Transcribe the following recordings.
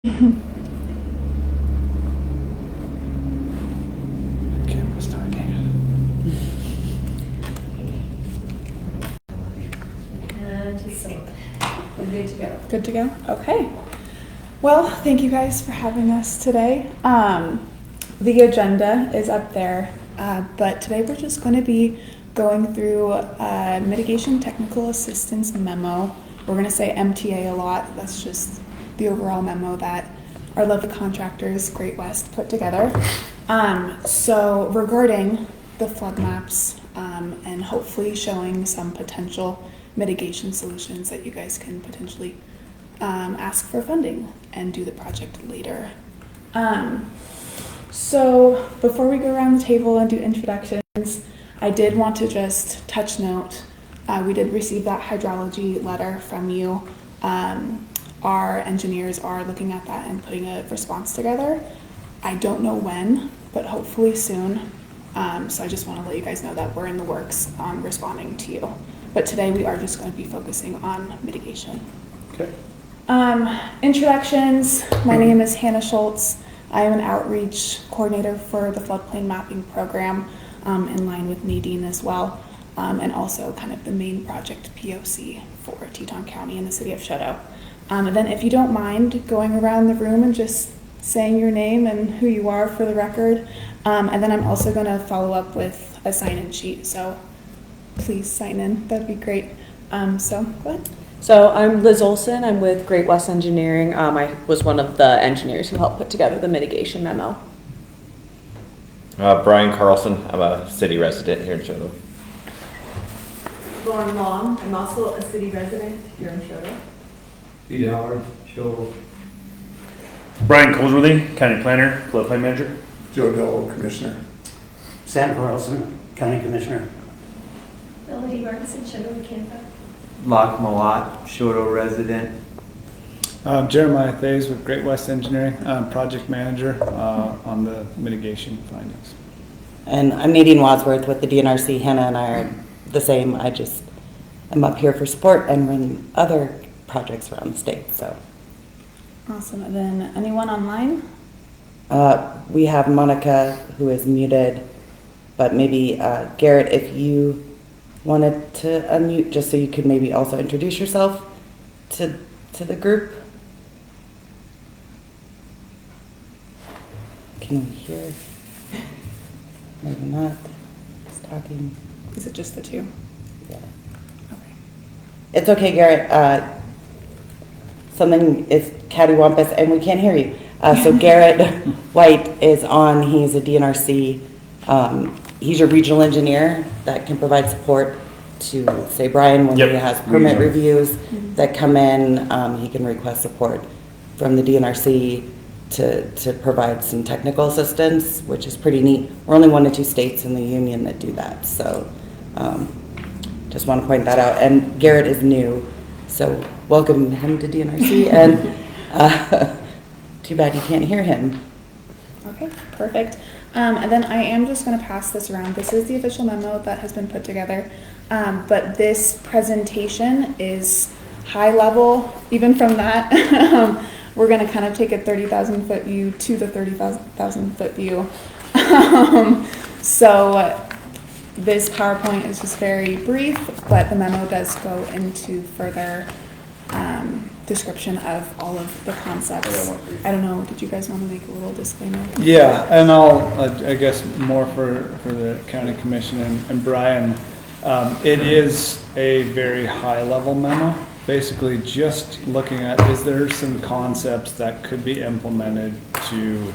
Camera's talking. And just so we're good to go. Good to go? Okay. Well, thank you guys for having us today. The agenda is up there, but today we're just going to be going through mitigation technical assistance memo. We're going to say MTA a lot. That's just the overall memo that our lovely contractors, Great West, put together. So regarding the flood maps and hopefully showing some potential mitigation solutions that you guys can potentially ask for funding and do the project later. So before we go around the table and do introductions, I did want to just touch note, we did receive that hydrology letter from you. Our engineers are looking at that and putting a response together. I don't know when, but hopefully soon. So I just want to let you guys know that we're in the works on responding to you. But today we are just going to be focusing on mitigation. Okay. Introductions. My name is Hannah Schultz. I am an outreach coordinator for the floodplain mapping program, in line with Nadine as well, and also kind of the main project POC for Teton County and the city of Shadow. And then if you don't mind going around the room and just saying your name and who you are for the record. And then I'm also going to follow up with a sign-in sheet, so please sign in. That'd be great. So go ahead. So I'm Liz Olson. I'm with Great West Engineering. I was one of the engineers who helped put together the mitigation memo. Brian Carlson. I'm a city resident here in Shadow. Lauren Long, I'm also a city resident here in Shadow. Pete Howard, Shadow. Brian Colesworthy, County Planner, Floodplain Manager. Joe Dell, Commissioner. Sam Carlson, County Commissioner. Melody Martinson, Shadow Canada. Locke Malott, Shoto resident. Jeremiah Thays with Great West Engineering, Project Manager on the mitigation findings. And I'm Nadine Wadsworth with the DNRC. Hannah and I are the same. I'm up here for support and run other projects around the state. So Awesome. And then anyone online? we have Monica who is muted, but maybe Garrett, if you wanted to unmute just so you could maybe also introduce yourself to the group. Can we hear? Maybe not. He's talking. Is it just the two? Yeah. Okay. It's okay, Garrett. Something is cattywampus and we can't hear you. So Garrett White is on. He's a DNRC. He's your regional engineer that can provide support to, say, Brian, when he has permit reviews that come in. He can request support from the DNRC to provide some technical assistance, which is pretty neat. We're only one of 2 states in the union that do that. So just want to point that out. And Garrett is new, so welcome him to DNRC. And too bad you can't hear him. Okay, perfect. And then I am just going to pass this around. This is the official memo that has been put together, but this presentation is high level. Even from that, we're going to kind of take a 30,000 foot view to the 30,000 foot view. So this PowerPoint is just very brief, but the memo does go into further description of all of the concepts. I don't know, did you guys want to make a little disclaimer? Yeah, and I guess more for the county commission and Brian, it is a very high level memo, basically just looking at, is there some concepts that could be implemented to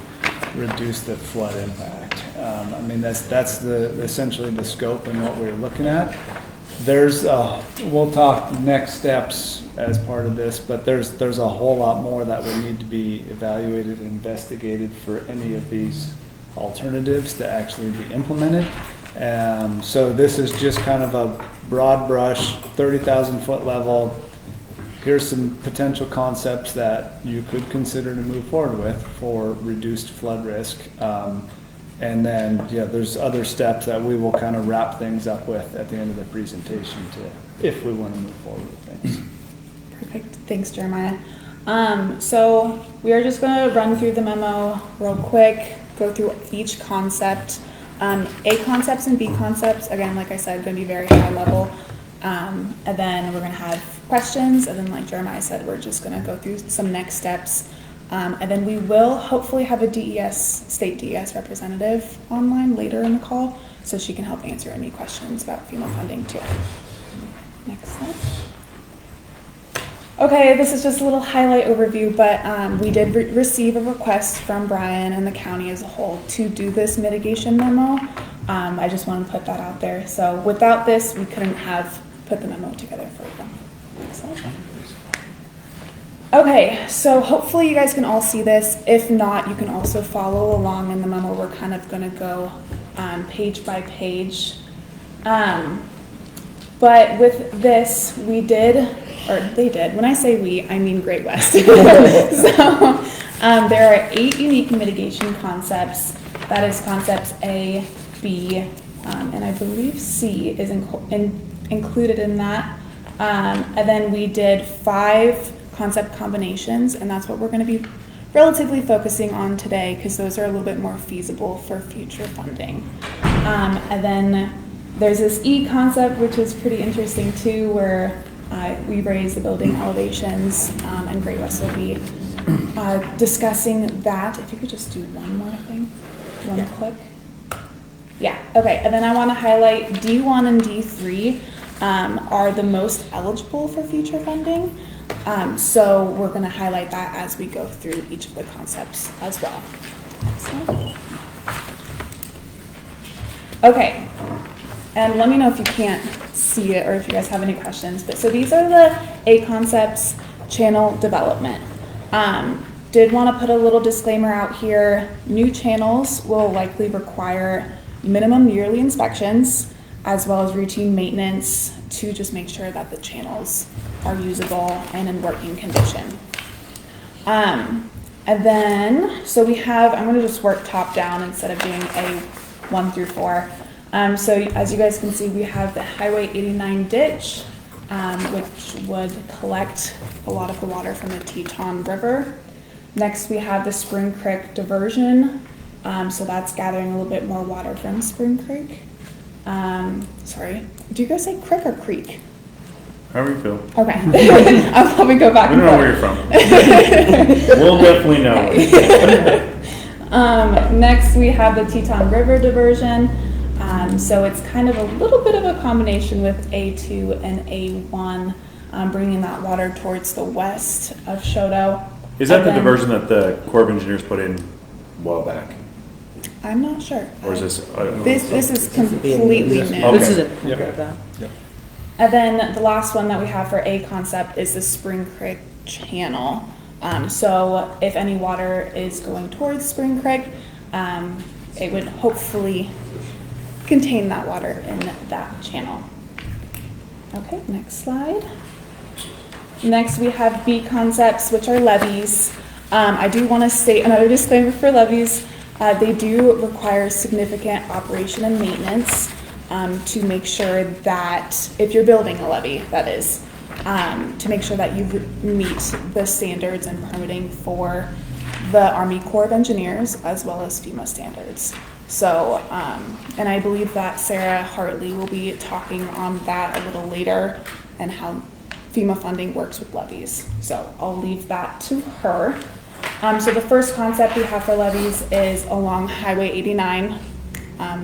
reduce the flood impact? I mean, that's essentially the scope and what we're looking at. We'll talk next steps as part of this, but there's a whole lot more that would need to be evaluated and investigated for any of these alternatives to actually be implemented. So this is just kind of a broad brush, 30,000 foot level. Here's some potential concepts that you could consider to move forward with for reduced flood risk. And then, there's other steps that we will kind of wrap things up with at the end of the presentation if we want to move forward with things. Perfect. Thanks, Jeremiah. So we are just gonna run through the memo real quick, go through each concept. A concepts and B concepts, again, like I said, gonna be very high level. And then we're gonna have questions, and then like Jeremiah said, we're just gonna go through some next steps. And then we will hopefully have a state DES representative online later in the call, so she can help answer any questions about FEMA funding too. Next slide. Okay, this is just a little highlight overview, but we did receive a request from Brian and the county as a whole to do this mitigation memo. I just want to put that out there. So without this, we couldn't have put the memo together for them. Next slide. Okay, so hopefully you guys can all see this. If not, you can also follow along in the memo. We're kind of going to go page by page. But with this, we did, or they did. When I say we, I mean Great West. So there are 8 unique mitigation concepts. That is concepts A, B, and I believe C is included in that. And then we did 5 concept combinations, and that's what we're going to be relatively focusing on today, because those are a little bit more feasible for future funding. And then there's this E concept, which is pretty interesting too, where we raise the building elevations, and Great West will be discussing that. If you could just do one more thing, one click. Yeah, okay, and then I want to highlight D1 and D3 are the most eligible for future funding. So we're going to highlight that as we go through each of the concepts as well. Okay, and let me know if you can't see it or if you guys have any questions. But so these are the 8 concepts: channel development. Did want to put a little disclaimer out here. New channels will likely require minimum yearly inspections as well as routine maintenance to just make sure that the channels are usable and in working condition. And then, so we have, I'm going to just work top down instead of doing a 1 through 4. So as you guys can see, we have the Highway 89 ditch, which would collect a lot of the water from the Teton River. Next, we have the Spring Creek diversion. So that's gathering a little bit more water from Spring Creek. Sorry, do you guys say creek or creek? However you feel. Okay, I'll probably go back. We don't know where you're from. We'll definitely know. Next, we have the Teton River diversion. So it's kind of a little bit of a combination with A2 and A1, bringing that water towards the west of Shoto. Is that the diversion that the Corps of Engineers put in a while back? I'm not sure. Or is this? This is completely new. Okay. This is it. Yep. Okay, that. Yep. And then the last one that we have for A concept is the Spring Creek channel. So if any water is going towards Spring Creek, it would hopefully contain that water in that channel. Okay, next slide. Next we have B concepts, which are levees. I do want to state another disclaimer for levees. They do require significant operation and maintenance to make sure that, if you're building a levee, that is, to make sure that you meet the standards and permitting for the Army Corps of Engineers as well as FEMA standards. So, and I believe that Sarah Hartley will be talking on that a little later and how FEMA funding works with levees. So I'll leave that to her. So the first concept we have for levees is along Highway 89,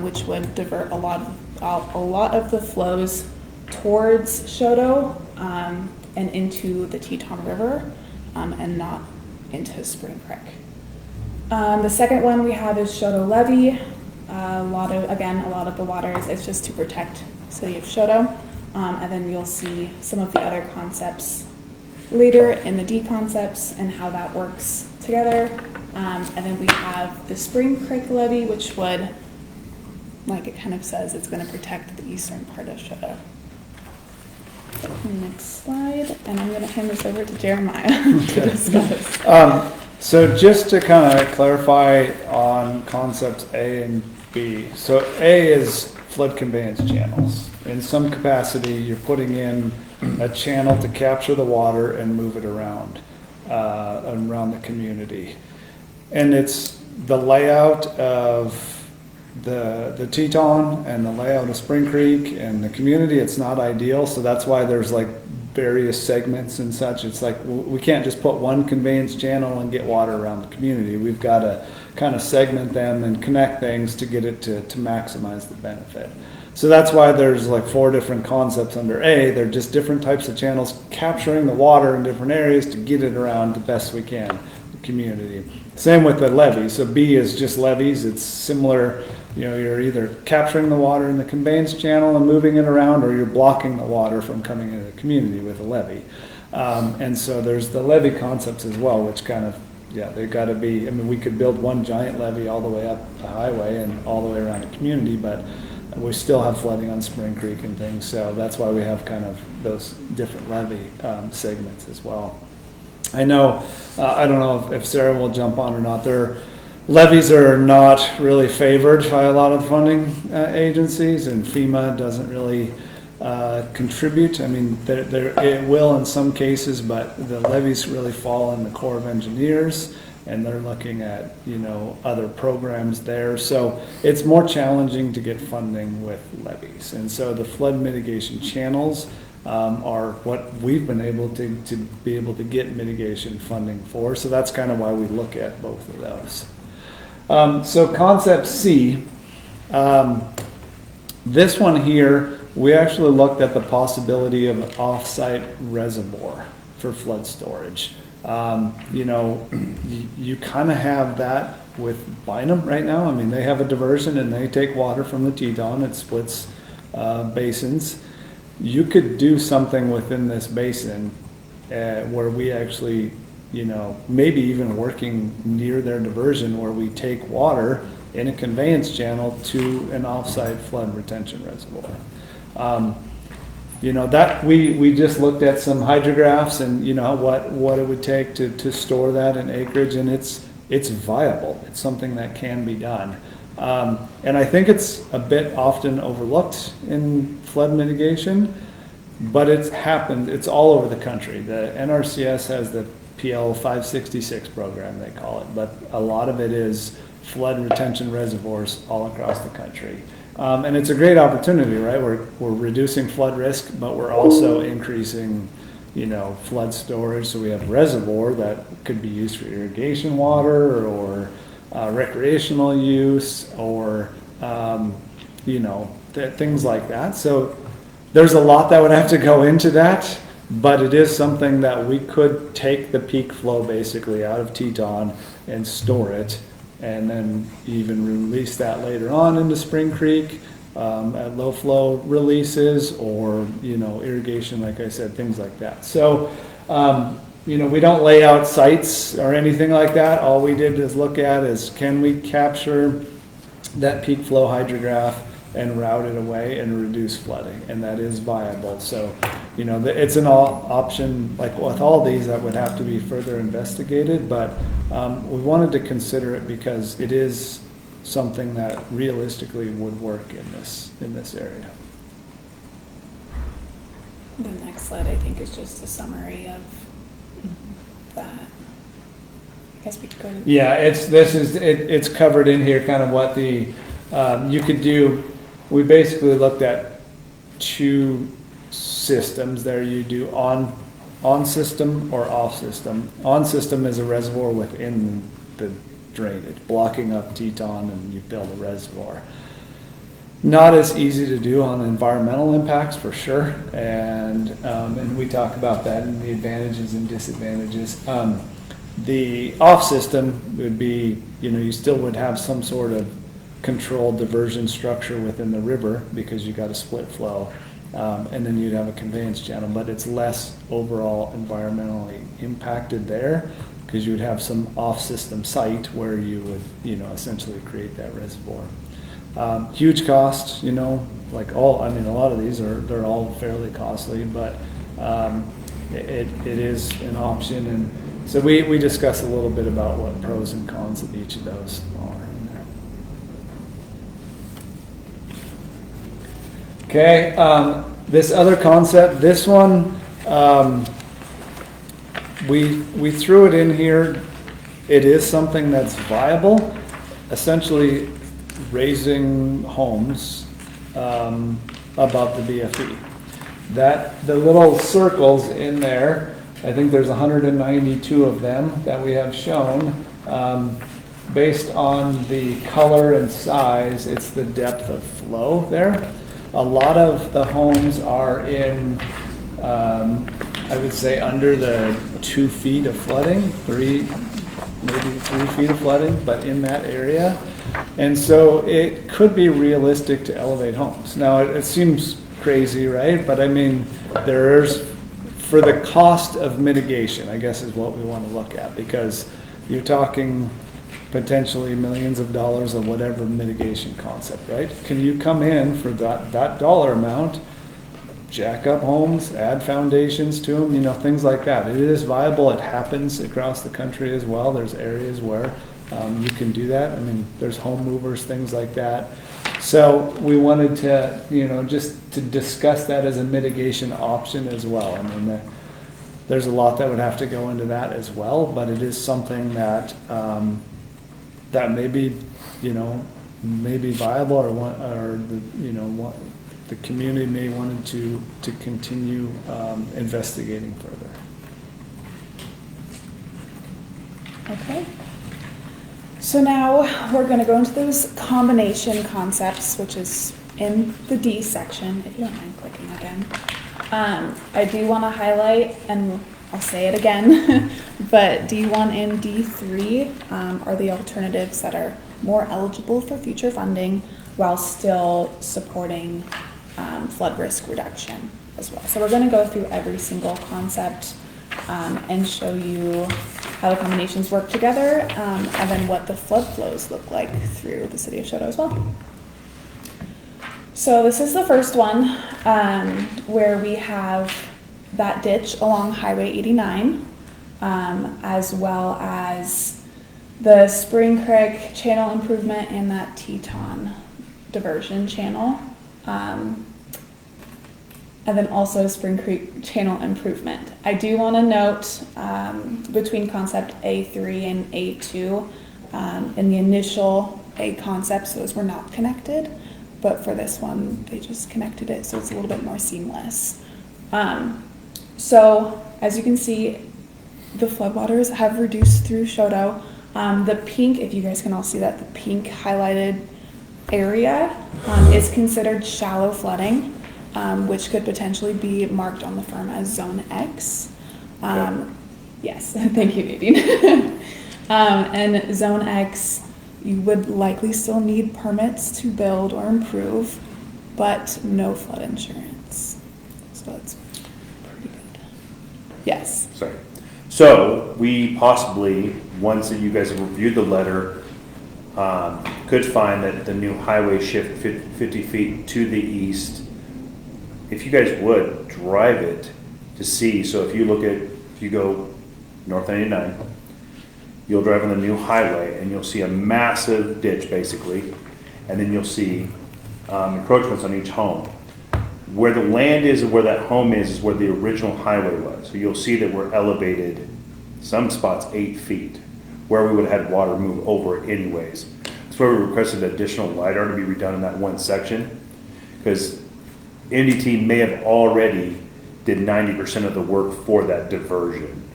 which would divert a lot of the flows towards Shoto and into the Teton River, and not into Spring Creek. The second one we have is Shoto Levee. A lot of the water is just to protect the city of Shoto. And then you'll see some of the other concepts later in the D concepts and how that works together. And then we have the Spring Creek Levee, which would, like it kind of says, it's going to protect the eastern part of Shoto. Next slide, and I'm going to hand this over to Jeremiah to discuss. So just to kind of clarify on concepts A and B. So A is flood conveyance channels. In some capacity, you're putting in a channel to capture the water and move it around. around the community. And it's the layout of the Teton and the layout of Spring Creek and the community. It's not ideal, so that's why there's like various segments and such. It's like we can't just put one conveyance channel and get water around the community. We've got to kind of segment them and connect things to get it to maximize the benefit. So that's why there's like 4 different concepts under A. They're just different types of channels capturing the water in different areas to get it around the best we can, the community. Same with the levees. So B is just levees. It's similar, you know, you're either capturing the water in the conveyance channel and moving it around, or you're blocking the water from coming into the community with a levee. And so there's the levee concepts as well, which kind of, yeah, they've got to be, I mean, we could build one giant levee all the way up the highway and all the way around the community, but we still have flooding on Spring Creek and things, so that's why we have kind of those different levee segments as well. I know, I don't know if Sarah will jump on or not, their levees are not really favored by a lot of funding agencies, and FEMA doesn't really contribute. I mean, it will in some cases, but the levees really fall in the Corps of Engineers, and they're looking at, you know, other programs there. So it's more challenging to get funding with levees. And so the flood mitigation channels are what we've been able to be able to get mitigation funding for. So that's kind of why we look at both of those. So concept C, this one here, we actually looked at the possibility of an off-site reservoir for flood storage. You know, you kind of have that with Bynum right now. I mean, they have a diversion and they take water from the Teton. It splits basins. You could do something within this basin where we actually, you know, maybe even working near their diversion, where we take water in a conveyance channel to an off-site flood retention reservoir. You know, that we just looked at some hydrographs and, you know, what it would take to store that in acreage, and it's viable. It's something that can be done. And I think it's a bit often overlooked in flood mitigation, but it's happened. It's all over the country. The NRCS has the PL 566 program, they call it, but a lot of it is flood retention reservoirs all across the country. And it's a great opportunity, right? We're reducing flood risk, but we're also increasing, you know, flood storage. So we have reservoir that could be used for irrigation water or recreational use, or you know, things like that. So there's a lot that would have to go into that, but it is something that we could take the peak flow basically out of Teton and store it, and then even release that later on into Spring Creek at low flow releases, or, you know, irrigation, like I said, things like that. So, you know, we don't lay out sites or anything like that. All we did is look at is, can we capture that peak flow hydrograph and route it away and reduce flooding, and that is viable. So, you know, it's an option, like with all these, that would have to be further investigated, but we wanted to consider it because it is something that realistically would work in this area. The next slide, I think, is just a summary of that. I guess we could go to. Yeah, it's covered in here, kind of what the you could do. We basically looked at 2 systems there. You do on system or off system. On system is a reservoir within the drainage, blocking up Teton, and you build a reservoir. Not as easy to do on environmental impacts, for sure, and we talk about that and the advantages and disadvantages. The off system would be, you know, you still would have some sort of controlled diversion structure within the river because you got a split flow, and then you'd have a conveyance channel, but it's less overall environmentally impacted there because you would have some off-system site where you would, you know, essentially create that reservoir. Huge cost, you know, like a lot of these they're all fairly costly, but it is an option, and so we discuss a little bit about what pros and cons of each of those are in there. Okay, this other concept, this one, we threw it in here. It is something that's viable, essentially raising homes above the BFE. That, the little circles in there, I think there's 192 of them that we have shown. Based on the color and size, it's the depth of flow there. A lot of the homes are in, I would say, under the 2 feet of flooding, maybe 3 feet of flooding, but in that area. And so it could be realistic to elevate homes. Now, it seems crazy, right? But I mean, there's, for the cost of mitigation, I guess is what we want to look at, because you're talking potentially millions of dollars of whatever mitigation concept, right? Can you come in for that dollar amount, jack up homes, add foundations to them, you know, things like that. It is viable. It happens across the country as well. There's areas where you can do that. I mean, there's home movers, things like that. So we wanted to, you know, just to discuss that as a mitigation option as well. I mean, there's a lot that would have to go into that as well, but it is something that that may be, you know, may be viable, or the, you know, the community may want to continue investigating further. Okay. So now we're going to go into those combination concepts, which is in the D section, if you don't mind clicking again. I do want to highlight, and I'll say it again, but D1 and D3 are the alternatives that are more eligible for future funding while still supporting flood risk reduction as well. So we're going to go through every single concept and show you how the combinations work together, and then what the flood flows look like through the city of Choteau as well. So this is the first one, where we have that ditch along Highway 89, as well as the Spring Creek channel improvement and that Teton diversion channel. And then also Spring Creek channel improvement. I do want to note between concept A3 and A2, in the initial A concepts, those were not connected, but for this one, they just connected it, so it's a little bit more seamless. So as you can see, the floodwaters have reduced through Choteau. The pink, if you guys can all see that, the pink highlighted area is considered shallow flooding. Which could potentially be marked on the firm as Zone X. Yes, thank you, Nadine. And Zone X, you would likely still need permits to build or improve, but no flood insurance. So it's pretty good. Yes. Sorry. So we possibly, once that you guys have reviewed the letter, could find that the new highway shift 50 feet to the east. If you guys would drive it to see, so if you look at, if you go North 99, you'll drive on the new highway and you'll see a massive ditch basically, and then you'll see encroachments on each home. Where the land is and where that home is where the original highway was. So you'll see that we're elevated, some spots 8 feet, where we would have had water move over it anyways. That's why we requested additional LiDAR to be redone in that one section, because NDT may have already did 90% of the work for that diversion.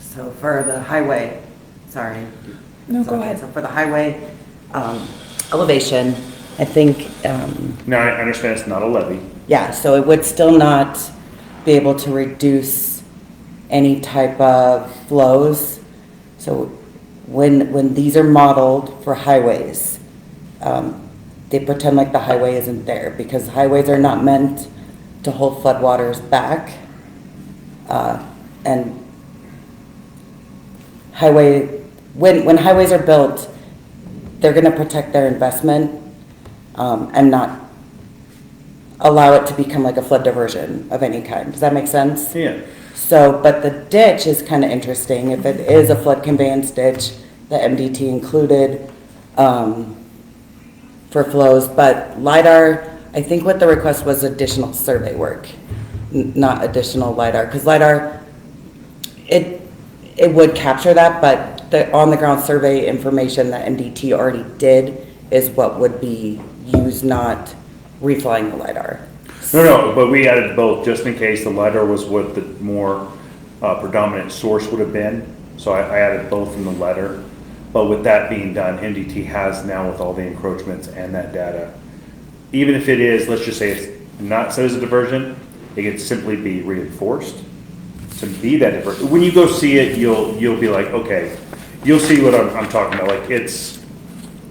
So for the highway, sorry. No, go ahead. So for the highway elevation, I think, Now, I understand it's not a levy. yeah, so it would still not be able to reduce any type of flows. So when these are modeled for highways, they pretend like the highway isn't there, because highways are not meant to hold floodwaters back. And when highways are built, they're gonna protect their investment and not allow it to become like a flood diversion of any kind. Does that make sense? Yeah. So, but the ditch is kind of interesting. If it is a flood conveyance ditch, the MDT included for flows, but LiDAR, I think what the request was additional survey work, not additional LiDAR, because LiDAR, it it would capture that, but the on-the-ground survey information that MDT already did is what would be used, not reflying the LiDAR. No, but we added both, just in case the LiDAR was what the more predominant source would have been. So I added both in the letter. But with that being done, MDT has now, with all the encroachments and that data, even if it is, let's just say it's not said as a diversion, it can simply be reinforced to be that diversion. When you go see it, you'll be like, okay, you'll see what I'm talking about. Like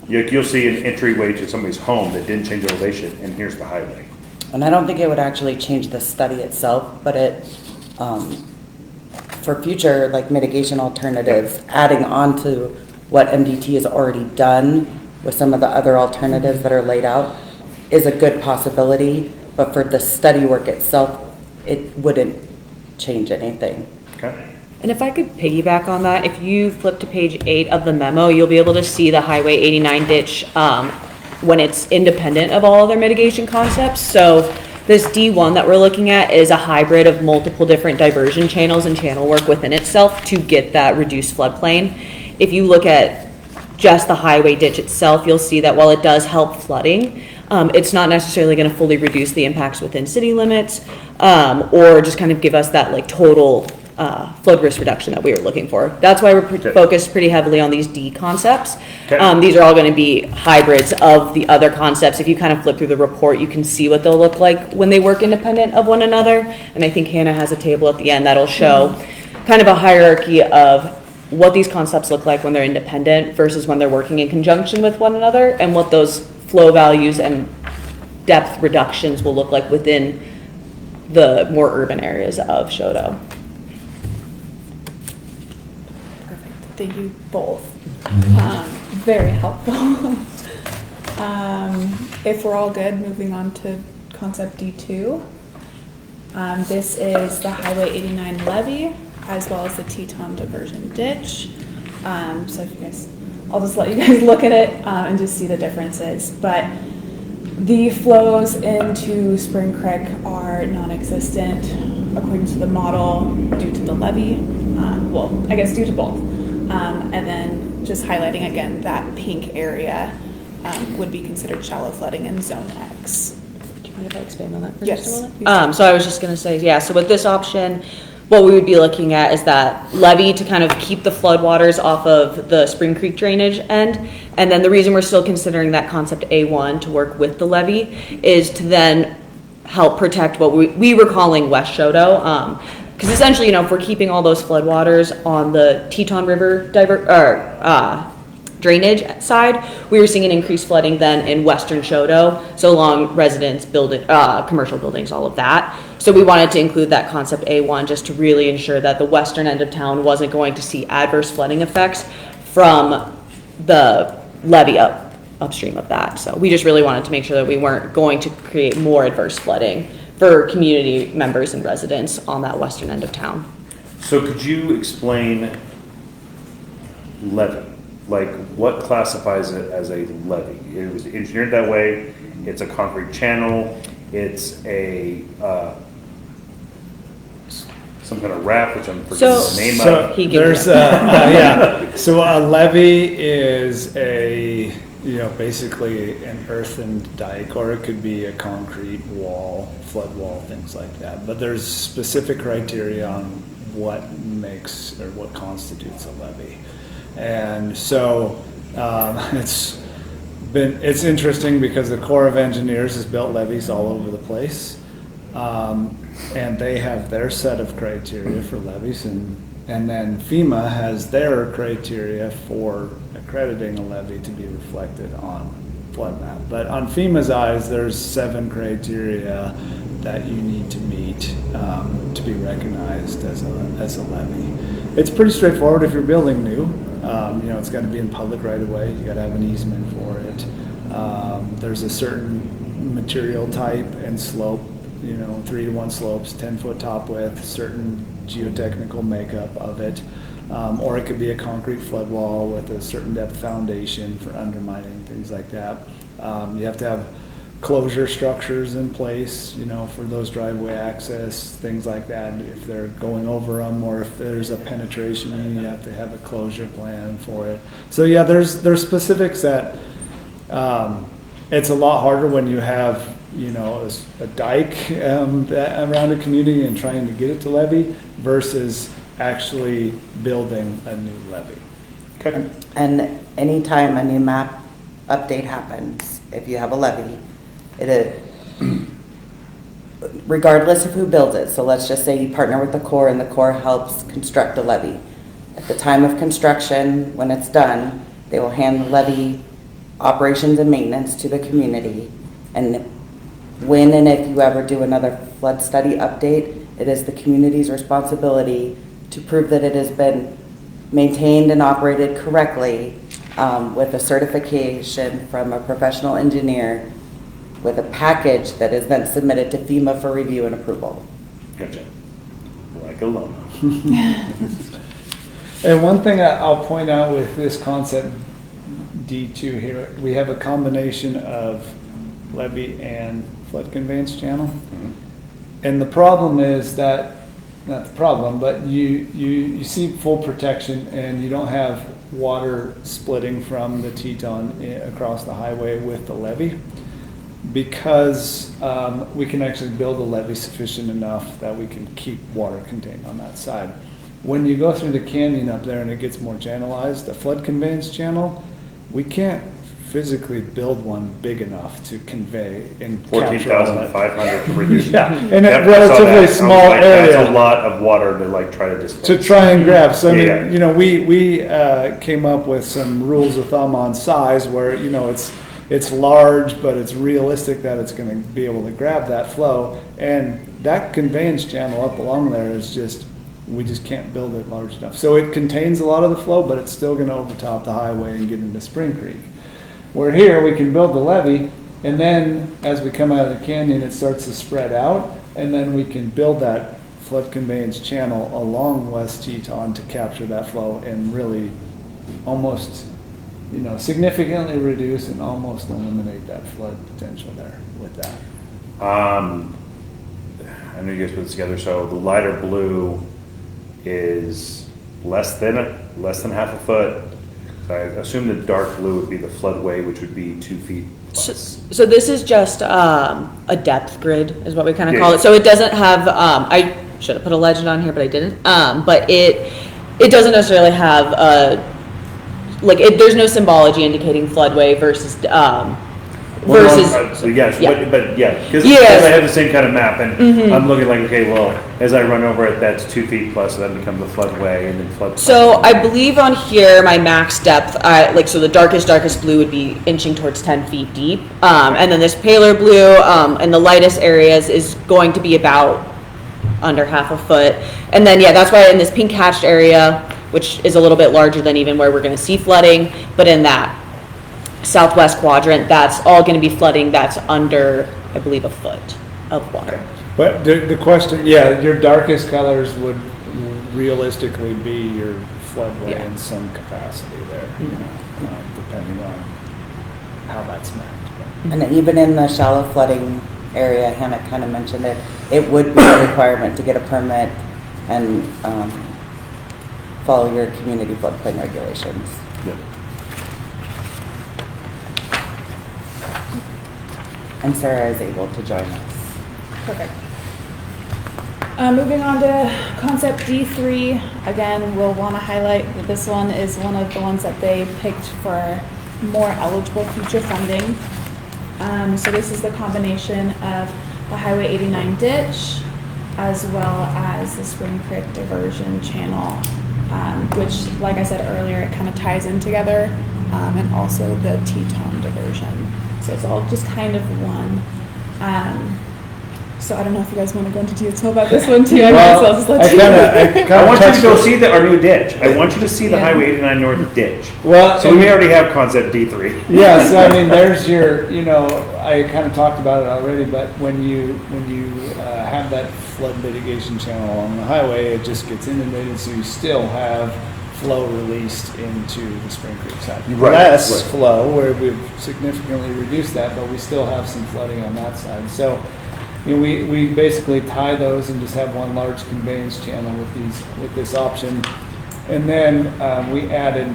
you'll see an entryway to somebody's home that didn't change elevation, and here's the highway. And I don't think it would actually change the study itself, but it, for future like mitigation alternatives, adding on to what MDT has already done with some of the other alternatives that are laid out is a good possibility, but for the study work itself, it wouldn't change anything. Okay. And if I could piggyback on that, if you flip to page 8 of the memo, you'll be able to see the Highway 89 ditch when it's independent of all other mitigation concepts. So this D1 that we're looking at is a hybrid of multiple different diversion channels and channel work within itself to get that reduced floodplain. If you look at just the highway ditch itself, you'll see that while it does help flooding, it's not necessarily going to fully reduce the impacts within city limits, or just kind of give us that like total flood risk reduction that we were looking for. That's why we're focused pretty heavily on these D concepts. Okay. These are all going to be hybrids of the other concepts. If you kind of flip through the report, you can see what they'll look like when they work independent of one another. And I think Hannah has a table at the end that'll show kind of a hierarchy of what these concepts look like when they're independent versus when they're working in conjunction with one another, and what those flow values and depth reductions will look like within the more urban areas of Shodo. Perfect. Thank you both. Very helpful. If we're all good, moving on to concept D2. This is the Highway 89 levee, as well as the Teton diversion ditch. So if you guys, I'll just let you guys look at it and just see the differences. But the flows into Spring Creek are non-existent according to the model due to the levee. Well, I guess due to both. And then just highlighting again that pink area would be considered shallow flooding in Zone X. Do you mind if I expand on that for Yes, just a moment? please. So I was just going to say, yeah, so with this option, what we would be looking at is that levee to kind of keep the floodwaters off of the Spring Creek drainage end. And then the reason we're still considering that concept A1 to work with the levee is to then help protect what we were calling West Shodo. Because essentially, you know, if we're keeping all those floodwaters on the Teton River drainage side, we were seeing an increased flooding then in Western Shodo, so along residence, commercial buildings, all of that. So we wanted to include that concept A1 just to really ensure that the western end of town wasn't going to see adverse flooding effects from the levee upstream of that. So we just really wanted to make sure that we weren't going to create more adverse flooding for community members and residents on that western end of town. So could you explain levee? Like, what classifies it as a levee? It was engineered that way. It's a concrete channel. It's a some kind of raft, which I'm forgetting the name of. He gives There's yeah. So a levee is basically an earthen dike, or it could be a concrete wall, flood wall, things like that. But there's specific criteria on what makes or what constitutes a levee. And so it's interesting because the Corps of Engineers has built levees all over the place, and they have their set of criteria for levees, and then FEMA has their criteria for accrediting a levee to be reflected on flood map. But on FEMA's eyes, there's 7 criteria that you need to meet to be recognized as a levee. It's pretty straightforward if you're building new. It's got to be in public right away. You got to have an easement for it. There's a certain material type and slope, 3-to-1 slopes, 10-foot top width, certain geotechnical makeup of it. Or it could be a concrete flood wall with a certain depth foundation for undermining, things like that. You have to have closure structures in place, you know, for those driveway access, things like that. If they're going over them, or if there's a penetration, you have to have a closure plan for it. So yeah, there's specifics that, it's a lot harder when you have, you know, a dike around a community and trying to get it to levee versus actually building a new levee. Okay. And anytime a new map update happens, if you have a levy, regardless of who builds it, so let's just say you partner with the Corps and the Corps helps construct the levee. At the time of construction, when it's done, they will hand the levee operations and maintenance to the community. And when and if you ever do another flood study update, it is the community's responsibility to prove that it has been maintained and operated correctly, with a certification from a professional engineer with a package that is then submitted to FEMA for review and approval. Gotcha. Like a loan. And one thing I'll point out with this concept D2 here, we have a combination of levee and flood conveyance channel. Mhm. And the problem is that, not the problem, but you see full protection and you don't have water splitting from the Teton across the highway with the levee, because we can actually build a levee sufficient enough that we can keep water contained on that side. When you go through the canyon up there and it gets more channelized, the flood conveyance channel, we can't physically build one big enough to convey and capture all that. 14,500 to reduce. Yeah, in Yep, a I saw relatively that. small Like, that's a area lot of water to like try to displace. to try and grab. So I Yeah. mean, you know, we came up with some rules of thumb on size where, you know, it's large, but it's realistic that it's gonna be able to grab that flow. And that conveyance channel up along there is just, we just can't build it large enough. So it contains a lot of the flow, but it's still gonna overtop the highway and get into Spring Creek. Where here, we can build the levee, and then as we come out of the canyon, it starts to spread out, and then we can build that flood conveyance channel along West Teton to capture that flow and really almost, you know, significantly reduce and almost eliminate that flood potential there with that. I know you guys put this together, so the lighter blue is less than half a foot. So I assume the dark blue would be the floodway, which would be 2 feet plus. So this is just a depth grid, is what we kind of Yeah. call it. So it doesn't have, I should have put a legend on here, but I didn't. But it doesn't necessarily have there's no symbology indicating floodway versus So yes, yeah. but yeah, because Yes. I have the same kind of map, and I'm looking like, okay, well, as I run over it, that's 2 feet plus, so that becomes a floodway, and then flood. So I believe on here, my max depth, so the darkest blue would be inching towards 10 feet deep. And then this paler blue, and the lightest areas is going to be about under half a foot. And then, yeah, that's why in this pink hatched area, which is a little bit larger than even where we're gonna see flooding, but in that southwest quadrant, that's all gonna be flooding that's under, I believe, a foot of water. But the question, yeah, your darkest colors would realistically be your floodway Yeah. in some capacity there, you know, depending on how that's mapped. And even in the shallow flooding area, Hannah kind of mentioned it, it would be a requirement to get a permit and follow your community floodplain regulations. Yep. And Sarah is able to join us. Perfect. Moving on to concept D3, again, we'll want to highlight that this one is one of the ones that they picked for more eligible future funding. So this is the combination of the Highway 89 ditch as well as the Spring Creek diversion channel, which, like I said earlier, it kind of ties in together, and also the Teton diversion. So it's all just kind of one. So I don't know if you guys want to go into detail about this one too. I guess I'll just let you. I want you to go see our new ditch. I want you to see the Yeah. Highway 89 North ditch. Well, So we may already have concept D3. yeah, so I mean, there's your, you know, I kind of talked about it already, but when you have that flood mitigation channel along the highway, it just gets inundated, so you still have flow released into the Spring Creek side. Right, Less right. flow, where we've significantly reduced that, but we still have some flooding on that side. So, you know, we basically tie those and just have one large conveyance channel with this option. And then we added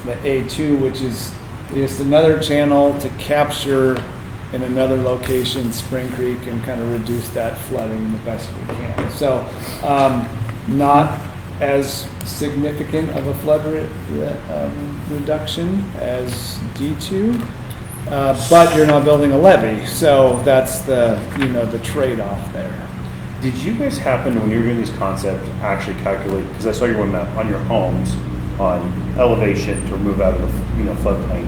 the A2, which is just another channel to capture in another location, Spring Creek, and kind of reduce that flooding the best we can. So, not as significant of a flood reduction as D2, but you're not building a levee, so that's the, you know, the trade-off there. Did you guys happen, when you were doing these concepts, actually calculate, because I saw your one map on your homes, on elevation to remove out of the, you know, floodplain,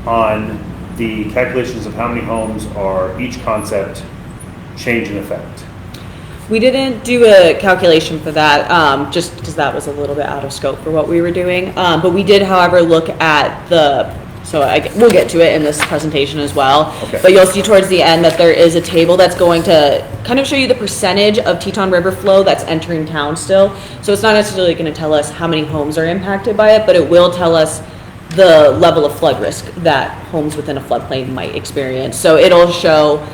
on the calculations of how many homes are each concept change in effect? We didn't do a calculation for that, just because that was a little bit out of scope for what we were doing. But we did, however, look at we'll get to it in this presentation as well. Okay. But you'll see towards the end that there is a table that's going to kind of show you the percentage of Teton River flow that's entering town still. So it's not necessarily going to tell us how many homes are impacted by it, but it will tell us the level of flood risk that homes within a floodplain might experience. So it'll show,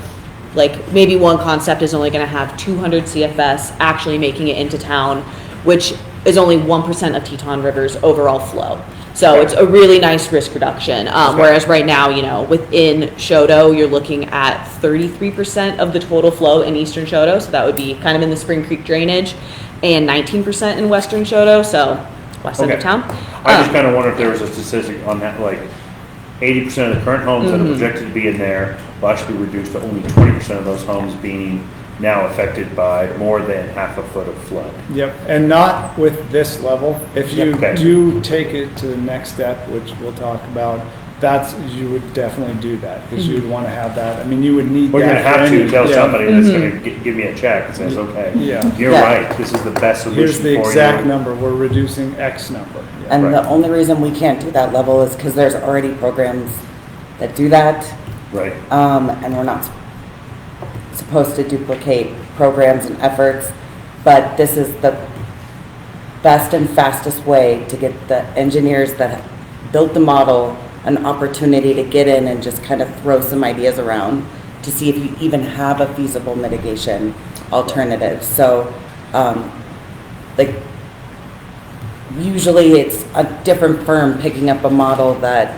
like, maybe one concept is only going to have 200 CFS actually making it into town, which is only 1% of Teton River's overall flow. So it's a really nice risk reduction. Whereas right now, you know, within Shodo, you're looking at 33% of the total flow in eastern Shodo. So that would be kind of in the Spring Creek drainage, and 19% in western Shodo, so west end of town. I just kind of wonder if there was a statistic on that, like 80% of the current homes that are projected to be in there will actually be reduced to only 20% of those homes being now affected by more than half a foot of flood. Yep, and not with this level. If you Okay. do take it to the next step, which we'll talk about, you would definitely do that, because you'd want to have that. I mean, you would need that. We're gonna for have to any- tell yeah. somebody that's gonna give me a check that says, okay, Yeah. you're Yeah. right, this is the best solution Here's the for exact you. number, we're reducing X number. Yeah. And Right. the only reason we can't do that level is because there's already programs that do that. Right, And we're not supposed to duplicate programs and efforts, but this is the best and fastest way to get the engineers that built the model an opportunity to get in and just kind of throw some ideas around to see if you even have a feasible mitigation alternative. So, like, usually it's a different firm picking up a model that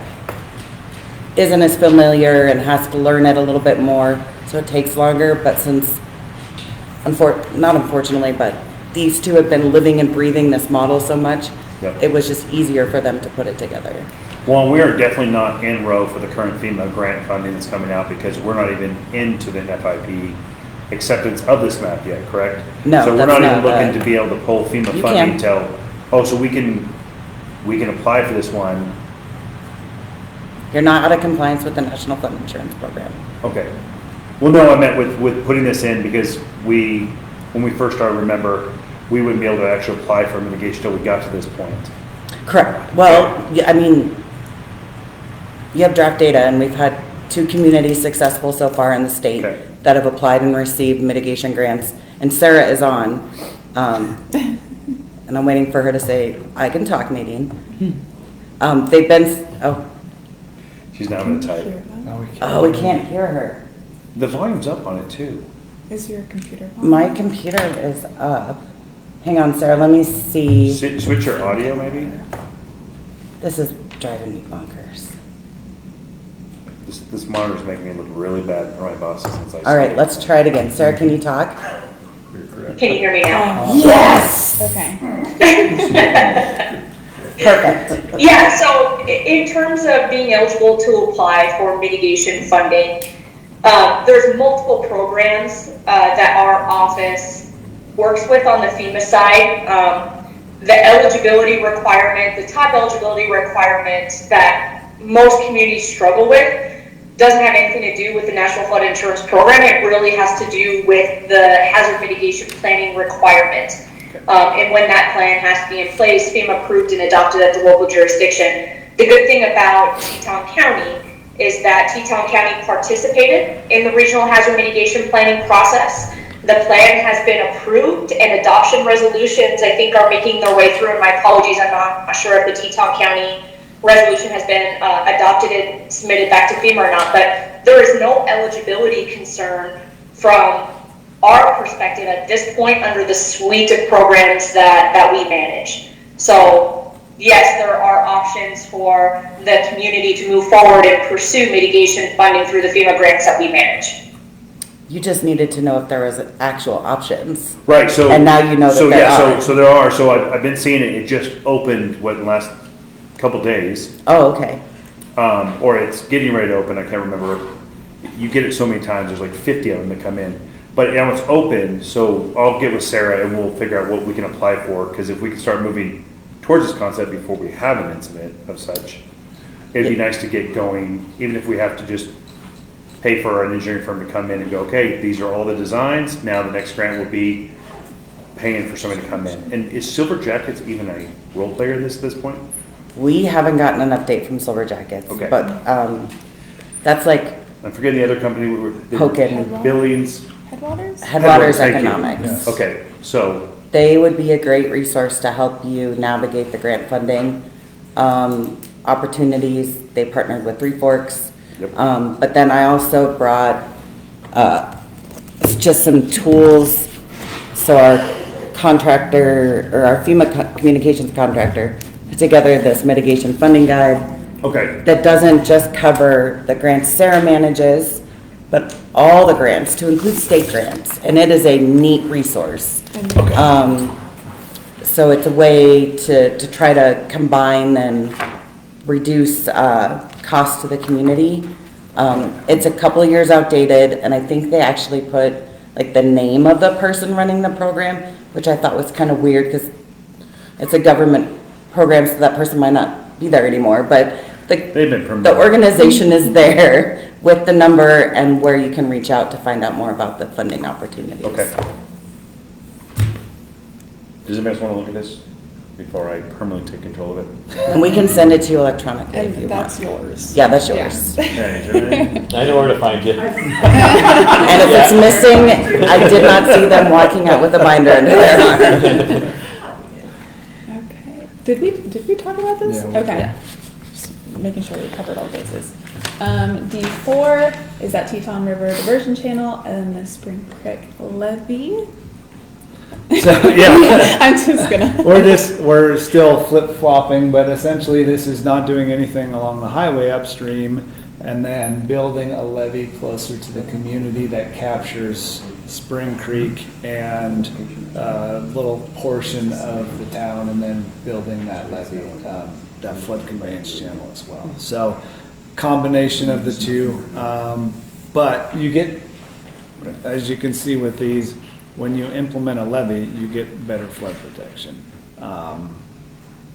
isn't as familiar and has to learn it a little bit more, so it takes longer. But since, not unfortunately, but these two have been living and breathing this model so much, Yep. it was just easier for them to put it together. well, we are definitely not in row for the current FEMA grant funding that's coming out, because we're not even into the FIP acceptance of this map yet, correct? No, So we're that's not even not, looking to be able to pull FEMA you funding can. till, so we can apply for this one. You're not out of compliance with the National Flood Insurance Program. Okay. Well, no, I meant with putting this in, because when we first started, remember, we wouldn't be able to actually apply for mitigation till we got to this point. Correct. Well, yeah, I mean, you have draft data, and we've had 2 communities successful so far in the state Okay. that have applied and received mitigation grants, and Sarah is on. And I'm waiting for her to say, I can talk, Nadine. They've been, She's now gonna type. we can't hear her. The volume's up on it too. Is your computer on? My computer is up. Hang on, Sarah, let me see. Switch your audio maybe? This is driving me bonkers. This monitor's making me look really bad for my bosses since I. All right, let's try it again. Sarah, can you talk? Can you hear me now? Yes! Okay. Perfect. Yeah, so in terms of being eligible to apply for mitigation funding, there's multiple programs that our office works with on the FEMA side. The eligibility requirement, the top eligibility requirement that most communities struggle with doesn't have anything to do with the National Flood Insurance Program. It really has to do with the hazard mitigation planning requirement. And when that plan has to be in place, FEMA approved and adopted at the local jurisdiction. The good thing about Teton County is that Teton County participated in the regional hazard mitigation planning process. The plan has been approved and adoption resolutions, I think, are making their way through. And my apologies, I'm not sure if the Teton County resolution has been adopted and submitted back to FEMA or not, but there is no eligibility concern from our perspective at this point under the suite of programs that we manage. So yes, there are options for the community to move forward and pursue mitigation funding through the FEMA grants that we manage. You just needed to know if there was actual options. Right, so. And now you know that so there yeah, are. So there are, so I've been seeing it, it just opened, what, in the last couple days? Oh, okay. Or it's getting ready to open, I can't remember. You get it so many times, there's like 50 of them that come in. But now it's open, so I'll get with Sarah and we'll figure out what we can apply for, because if we can start moving towards this concept before we have an incident of such, it'd be nice to get going, even if we have to just pay for an engineering firm to come in and go, okay, these are all the designs, now the next grant will be paying for somebody to come in. And is Silver Jackets even a role player at this point? We haven't gotten an update from Silver Jackets, Okay. but that's like I'm forgetting the other company, Hogan. Billings. Headwaters? Headwaters Thank you. Economics. Okay, so, They would be a great resource to help you navigate the grant funding opportunities. They partnered with Three Forks. Yep. But then I also brought just some tools. So our contractor, or our FEMA communications contractor, put together this mitigation funding guide okay, that doesn't just cover the grants Sarah manages, but all the grants, to include state grants, and it is a neat resource. So it's a way to try to combine and reduce cost to the community. It's a couple of years outdated, and I think they actually put like the name of the person running the program, which I thought was kind of weird because it's a government program, so that person might not be there anymore, but they've been the promoted. organization is there with the number and where you can reach out to find out more about the funding opportunities. Okay. Does anybody else want to look at this before I permanently take control of it? And we can send it to you electronically if you And want. that's yours. Yeah, that's yours. Hey, is there anything? I know where to find you. And if it's missing, I did not see them walking out with a binder under their arm. Okay. Did we talk about this? Yeah, we Okay. Just making sure we covered all bases. D4 is that Teton River Diversion Channel and the Spring Creek Levee. So, yeah. I'm just gonna. We're still flip-flopping, but essentially this is not doing anything along the highway upstream and then building a levee closer to the community that captures Spring Creek and a little portion of the town, and then building that levee, that flood conveyance channel as well. So combination of the two, but you get, as you can see with these, when you implement a levee, you get better flood protection.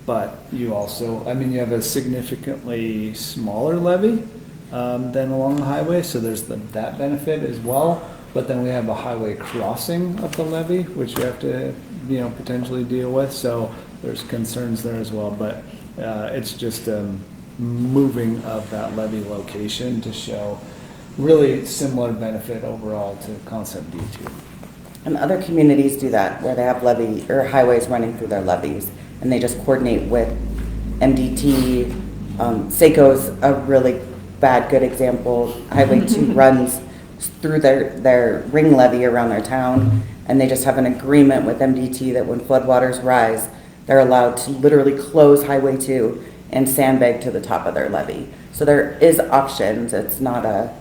But you also, I mean, you have a significantly smaller levee than along the highway, so there's that benefit as well. But then we have a highway crossing of the levee, which you have to, potentially deal with. So there's concerns there as well. But it's just moving of that levee location to show really similar benefit overall to concept D2. And other communities do that, where they have levee or highways running through their levees, and they just coordinate with MDT. Seiko's a really good example. Highway 2 runs through their ring levee around their town, and they just have an agreement with MDT that when floodwaters rise, they're allowed to literally close Highway 2 and sandbag to the top of their levee. So there is options. It's not a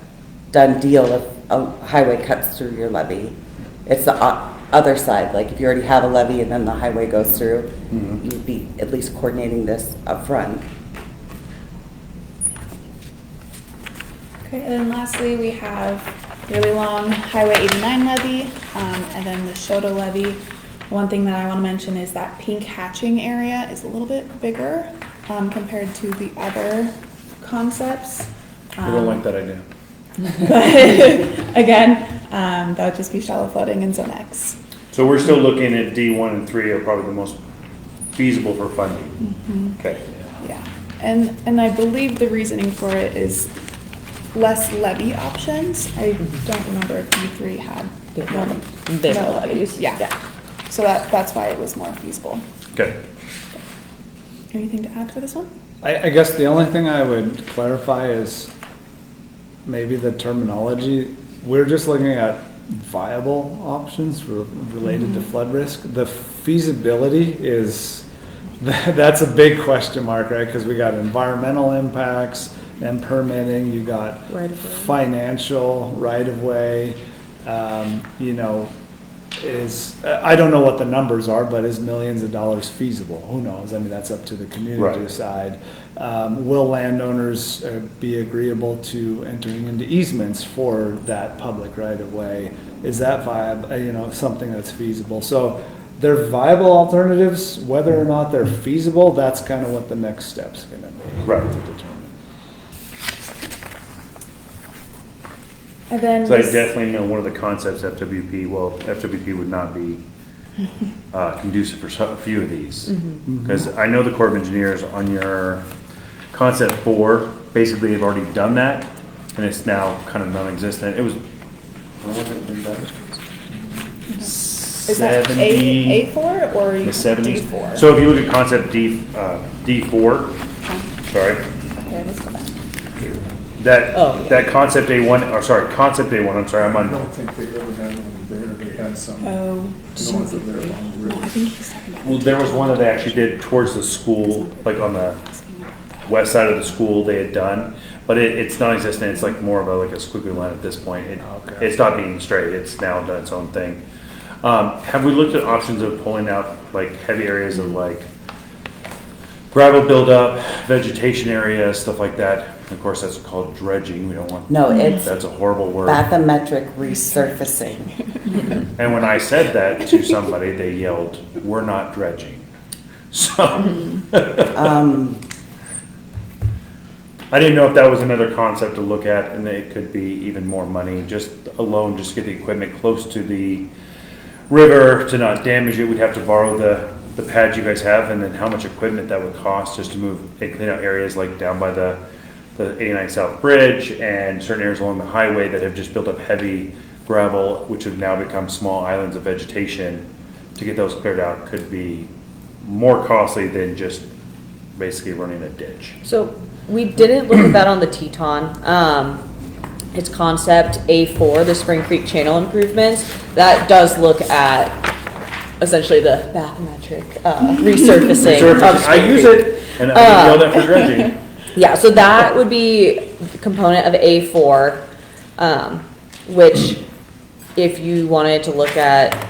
done deal if a highway cuts through your levee. It's the other side, like if you already have a levee and then the highway goes through, you'd be at least coordinating this up front. Okay, and then lastly, we have really long Highway 89 levee, and then the Shoto levee. One thing that I want to mention is that pink hatching area is a little bit bigger compared to the other concepts. I don't like that idea. But again, that would just be shallow flooding in Zone X. So we're still looking at D1 and 3 are probably the most feasible for funding. Okay. Yeah, and I believe the reasoning for it is less levy options. I don't remember if D3 had They have a lot of use. Yeah. So that's why it was more feasible. Okay. Anything to add for this one? I guess the only thing I would clarify is maybe the terminology. We're just looking at viable options related to flood risk. The feasibility is, that's a big question mark, right? Because we got environmental impacts and permitting, you got Right-of-way. financial right-of-way, I don't know what the numbers are, but is millions of dollars feasible? Who knows? I mean, that's up to the community Right. to decide. Will landowners be agreeable to entering into easements for that public right-of-way? Is that viable, something that's feasible? So they're viable alternatives, whether or not they're feasible, that's kind of what the next step's gonna be. Right. To determine. And then So I this- definitely know one of the concepts FWP would not be conducive for a few of these. Because I know the Corps of Engineers on your concept 4, basically they've already done that, and it's now kind of non-existent. It was, when was it been done? is that A4 or The 70s. D4? So if you look at concept D4, sorry, Okay, let's go back. that concept concept A1, I'm sorry, I'm I on, don't think they've ever done one there, they had some, Oh, the ones that are along the no, I river. think he's talking about. well, there was one that they actually did towards the school, like on the west side of the school they had done, but it's non-existent, it's like more of like a squiggly line at this point. Okay. It's not being straight, it's now done its own thing. Have we looked at options of pulling out like heavy areas of like gravel buildup, vegetation areas, stuff like that? Of course, that's called dredging, we don't want, No, it's that's a horrible word. bathymetric resurfacing. And when I said that to somebody, they yelled, "We're not dredging." So, I didn't know if that was another concept to look at, and it could be even more money, just to get the equipment close to the river to not damage it. We'd have to borrow the pads you guys have, and then how much equipment that would cost just to move and clean out areas like down by the 89 South Bridge and certain areas along the highway that have just built up heavy gravel, which have now become small islands of vegetation. To get those cleared out could be more costly than just basically running a ditch. So we didn't look at that on the Teton. It's concept A4, the Spring Creek Channel improvements. That does look at essentially the bathymetric resurfacing of I Spring use Creek. it, and I know that for dredging. Yeah, so that would be a component of A4, which if you wanted to look at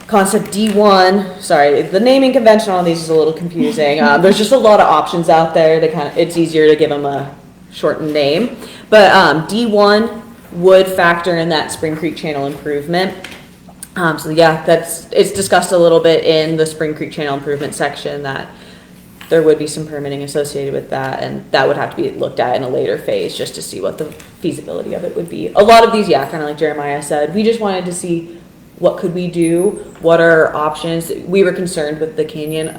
concept D1, sorry, the naming convention on these is a little confusing. There's just a lot of options out there that it's easier to give them a shortened name. But D1 would factor in that Spring Creek Channel improvement. So yeah, it's discussed a little bit in the Spring Creek Channel improvement section that there would be some permitting associated with that, and that would have to be looked at in a later phase just to see what the feasibility of it would be. A lot of these, yeah, kind of like Jeremiah said, we just wanted to see what could we do, what are options. We were concerned with the canyon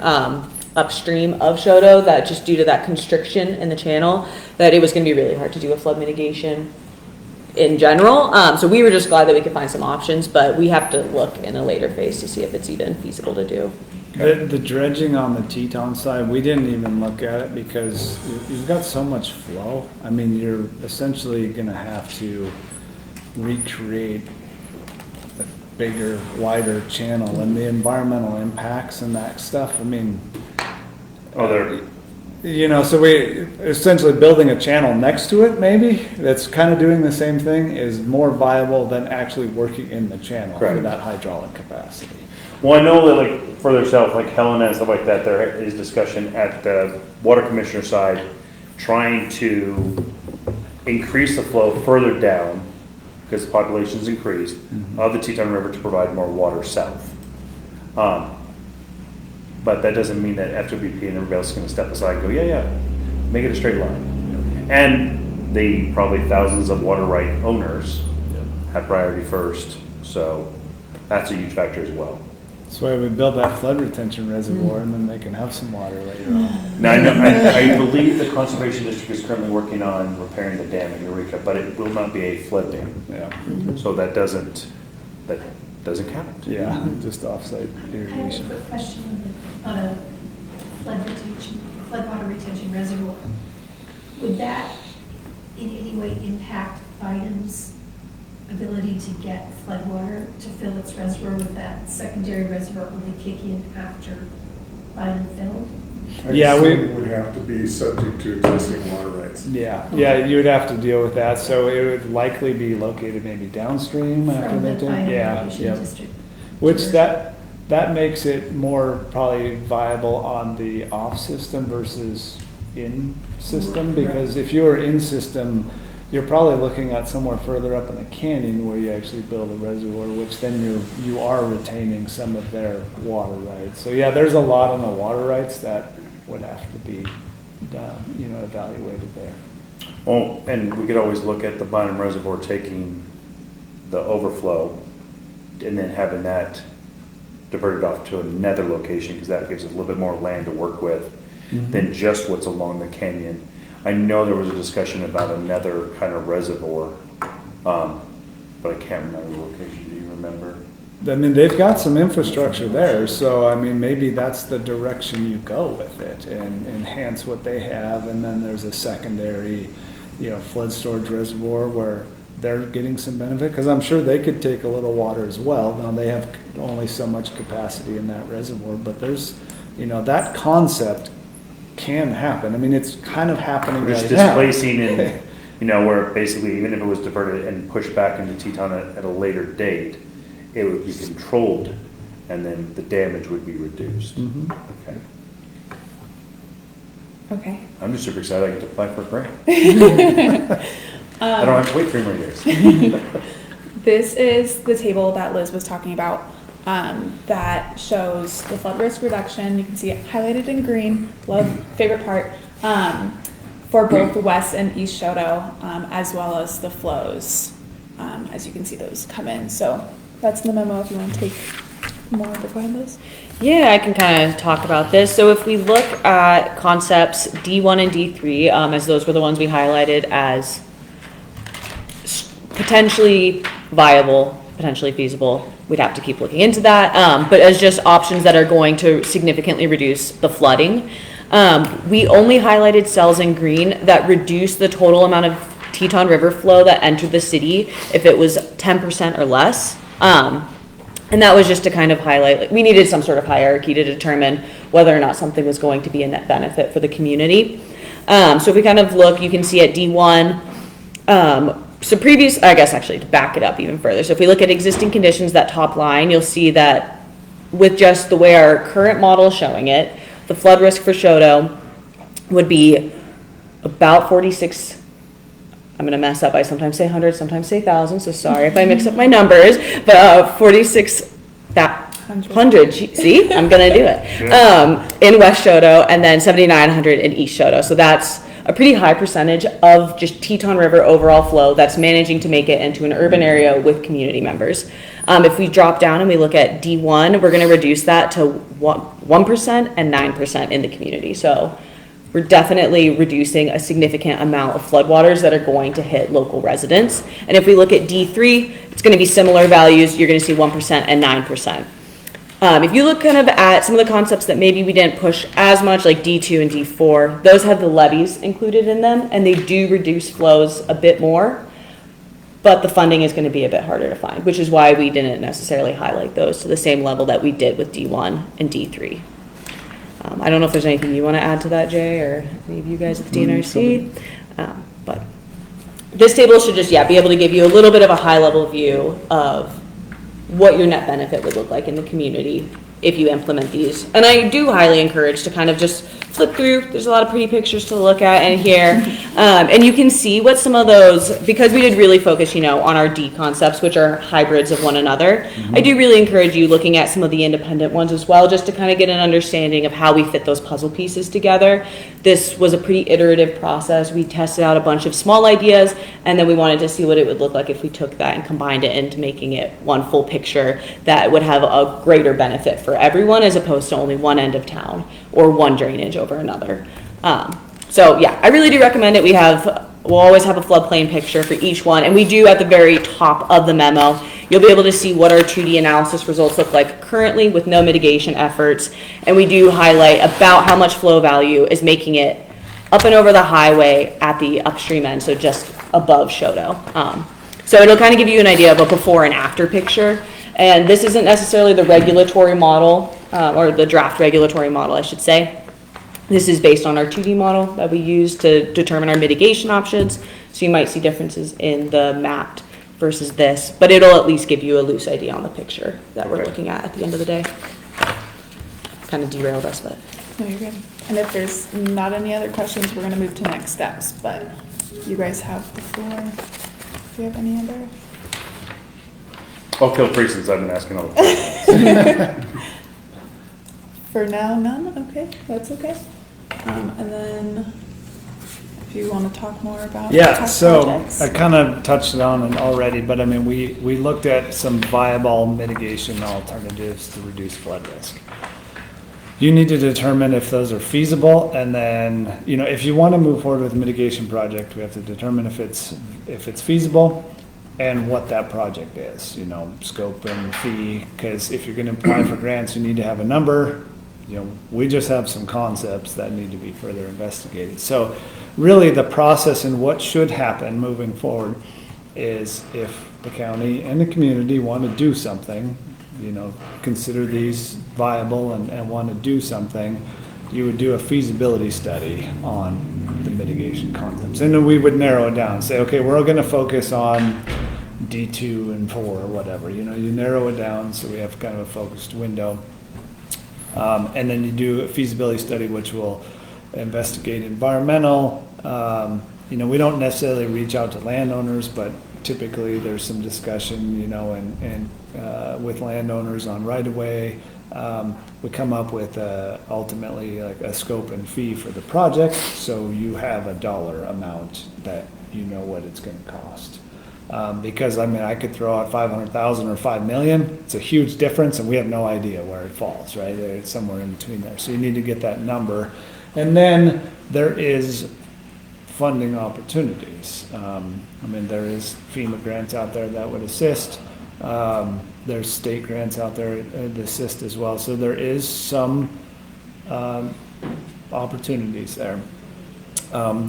upstream of Shoto, that just due to that constriction in the channel, that it was going to be really hard to do a flood mitigation in general. So we were just glad that we could find some options, but we have to look in a later phase to see if it's even feasible to do. The dredging on the Teton side, we didn't even look at it because you've got so much flow. I mean, you're essentially gonna have to recreate a bigger, wider channel, and the environmental impacts and that stuff, I mean, so we essentially building a channel next to it, maybe, that's kind of doing the same thing, is more viable than actually working in the channel for Correct. that hydraulic capacity. Well, I know that like further south, like Helena and stuff like that, there is discussion at the water commissioner side, trying to increase the flow further down, because the population's increased, of the Teton River to provide more water south. But that doesn't mean that FWP and everybody else is gonna step aside and go, yeah, make it a straight line. And the probably thousands of water right owners have priority first, so that's a huge factor as well. That's why we build that flood retention reservoir, and then they can have some water later on. Now, I believe the Conservation District is currently working on repairing the dam in Eureka, but it will not be a flood dam. Yeah. So that doesn't that doesn't count. Yeah, just offsite I have a irrigation. quick question on a floodwater retention reservoir. Would that in any way impact Biden's ability to get floodwater to fill its reservoir with that secondary reservoir? Will they kick in after Biden filled? Yeah, It would have to be subject to existing water rights. Yeah, you would have to deal with that, so it would likely be located maybe downstream after From the they do. Biden Yeah, irrigation yeah. district. Which that makes it more probably viable on the off-system versus in-system, because if you were in-system, you're probably looking at somewhere further up in a canyon where you actually build a reservoir, which then you are retaining some of their water rights. So yeah, there's a lot on the water rights that would have to be, evaluated there. Well, and we could always look at the Bynum Reservoir taking the overflow and then having that diverted off to another location, because that gives us a little bit more land to work with than just what's along the canyon. I know there was a discussion about another kind of reservoir, but I can't remember the location. Do you remember? I mean, they've got some infrastructure there, so I mean, maybe that's the direction you go with it and enhance what they have, and then there's a secondary, flood storage reservoir where they're getting some benefit, because I'm sure they could take a little water as well. Now, they have only so much capacity in that reservoir, but there's, that concept can happen. I mean, it's kind of happening It's right now. displacing and, where basically even if it was diverted and pushed back into Teton at a later date, it would be controlled and then the damage would be reduced. Mhm. Okay. Okay. I'm just super excited I get to apply for a grant. I don't have to wait 3 more years. This is the table that Liz was talking about, that shows the flood risk reduction. You can see it highlighted in green, favorite part, for both the west and east Shoto, as well as the flows, as you can see those come in. So that's the memo if you want to take more to go ahead, Liz. Yeah, I can kind of talk about this. So if we look at concepts D1 and D3, as those were the ones we highlighted as potentially viable, potentially feasible, we'd have to keep looking into that. But as just options that are going to significantly reduce the flooding, we only highlighted cells in green that reduce the total amount of Teton River flow that entered the city if it was 10% or less. And that was just to kind of highlight, like, we needed some sort of hierarchy to determine whether or not something was going to be a net benefit for the community. So if we kind of look, you can see at D1, I guess actually to back it up even further. So if we look at existing conditions, that top line, you'll see that with just the way our current model is showing it, the flood risk for Shoto would be about 46. I'm going to mess up. I sometimes say 100, sometimes say 1,000. So sorry if I mix up my numbers, but 46,100. See, I'm going to do it. In West Shoto, and then 7,900 in East Shoto. So that's a pretty high percentage of just Teton River overall flow that's managing to make it into an urban area with community members. If we drop down and we look at D1, we're going to reduce that to 1% and 9% in the community. So we're definitely reducing a significant amount of floodwaters that are going to hit local residents. And if we look at D3, it's going to be similar values. You're going to see 1% and 9%. If you look kind of at some of the concepts that maybe we didn't push as much, like D2 and D4, those have the levies included in them, and they do reduce flows a bit more, but the funding is going to be a bit harder to find, which is why we didn't necessarily highlight those to the same level that we did with D1 and D3. I don't know if there's anything you want to add to that, Jay, or any of you guys at the DNRC, but this table should just, be able to give you a little bit of a high-level view of what your net benefit would look like in the community if you implement these. And I do highly encourage to kind of just flip through. There's a lot of pretty pictures to look at and hear. And you can see what some of those, because we did really focus, on our D concepts, which are hybrids of one another. I do really encourage you looking at some of the independent ones as well, just to kind of get an understanding of how we fit those puzzle pieces together. This was a pretty iterative process. We tested out a bunch of small ideas, and then we wanted to see what it would look like if we took that and combined it into making it one full picture that would have a greater benefit for everyone, as opposed to only one end of town or one drainage over another. I really do recommend it. We'll always have a floodplain picture for each one, and we do at the very top of the memo you'll be able to see what our 2D analysis results look like currently with no mitigation efforts. And we do highlight about how much flow value is making it up and over the highway at the upstream end, so just above Shoto. So it'll kind of give you an idea of a before and after picture. And this isn't necessarily the regulatory model, or the draft regulatory model, I should say. This is based on our 2D model that we use to determine our mitigation options. So you might see differences in the mapped versus this, but it'll at least give you a loose idea on the picture that we're looking at the end of the day. Kind of derailed us, but. No, you're good. And if there's not any other questions, we're gonna move to next steps, but you guys have the floor. Do you have any other? I'll feel free since I've been asking all the questions. For now, none? Okay, that's okay. And then if you want to talk more about Yeah, past so projects. I kind of touched on it already, but I mean, we looked at some viable mitigation alternatives to reduce flood risk. You need to determine if those are feasible, and then, you know, if you want to move forward with a mitigation project, we have to determine if it's feasible and what that project is, you know, scope and fee, because if you're going to apply for grants, you need to have a number. You know, we just have some concepts that need to be further investigated. So really the process and what should happen moving forward is if the county and the community want to do something, you know, consider these viable and want to do something, you would do a feasibility study on the mitigation concepts. And then we would narrow it down, say, okay, we're going to focus on D2 and 4 or whatever, you know, you narrow it down so we have kind of a focused window. And then you do a feasibility study, which will investigate environmental. You know, we don't necessarily reach out to landowners, but typically there's some discussion, you know, and with landowners on right-of-way. We come up with ultimately like a scope and fee for the project, so you have a dollar amount that you know what it's going to cost. Because I mean, I could throw out 500,000 or 5 million. It's a huge difference, and we have no idea where it falls. Right, it's somewhere in between there. So you need to get that number, and then there is funding opportunities. I mean, there is FEMA grants out there that would assist. There's state grants out there that assist as well. So there is some opportunities there.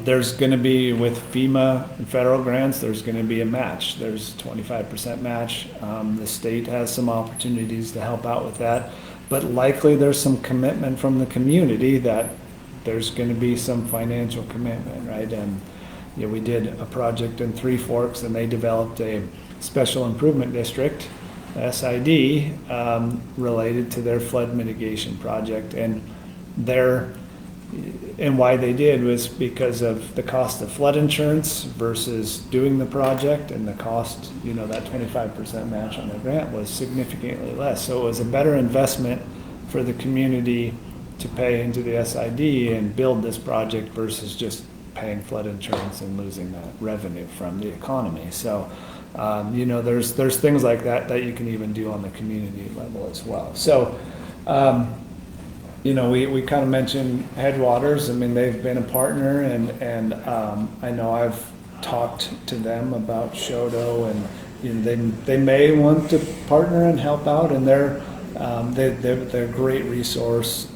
There's going to be, with FEMA and federal grants, there's going to be a match. There's 25% match. The state has some opportunities to help out with that, but likely there's some commitment from the community that there's going to be some financial commitment, right? And you know, we did a project in Three Forks, and they developed a special improvement district, SID, related to their flood mitigation project, and why they did was because of the cost of flood insurance versus doing the project, and the cost, you know, that 25% match on the grant was significantly less. So it was a better investment for the community to pay into the SID and build this project versus just paying flood insurance and losing that revenue from the economy. So, you know, there's things like that you can even do on the community level as well. So, you know, we kind of mentioned Headwaters. I mean, they've been a partner, and I know I've talked to them about Shoto, and you know, they may want to partner and help out, and they're a great resource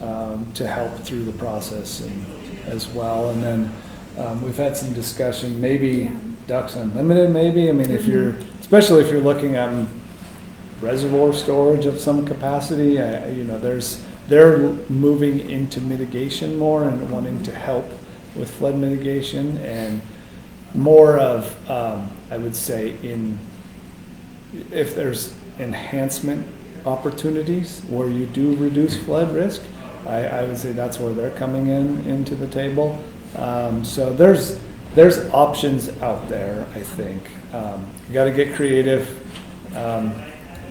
to help through the process as well. And then we've had some discussion, maybe Ducks Unlimited, maybe. I mean, especially if you're looking at reservoir storage of some capacity, you know, they're moving into mitigation more and wanting to help with flood mitigation, and more of, I would say, if there's enhancement opportunities where you do reduce flood risk, I would say that's where they're coming into the table. So there's options out there, I think. You got to get creative.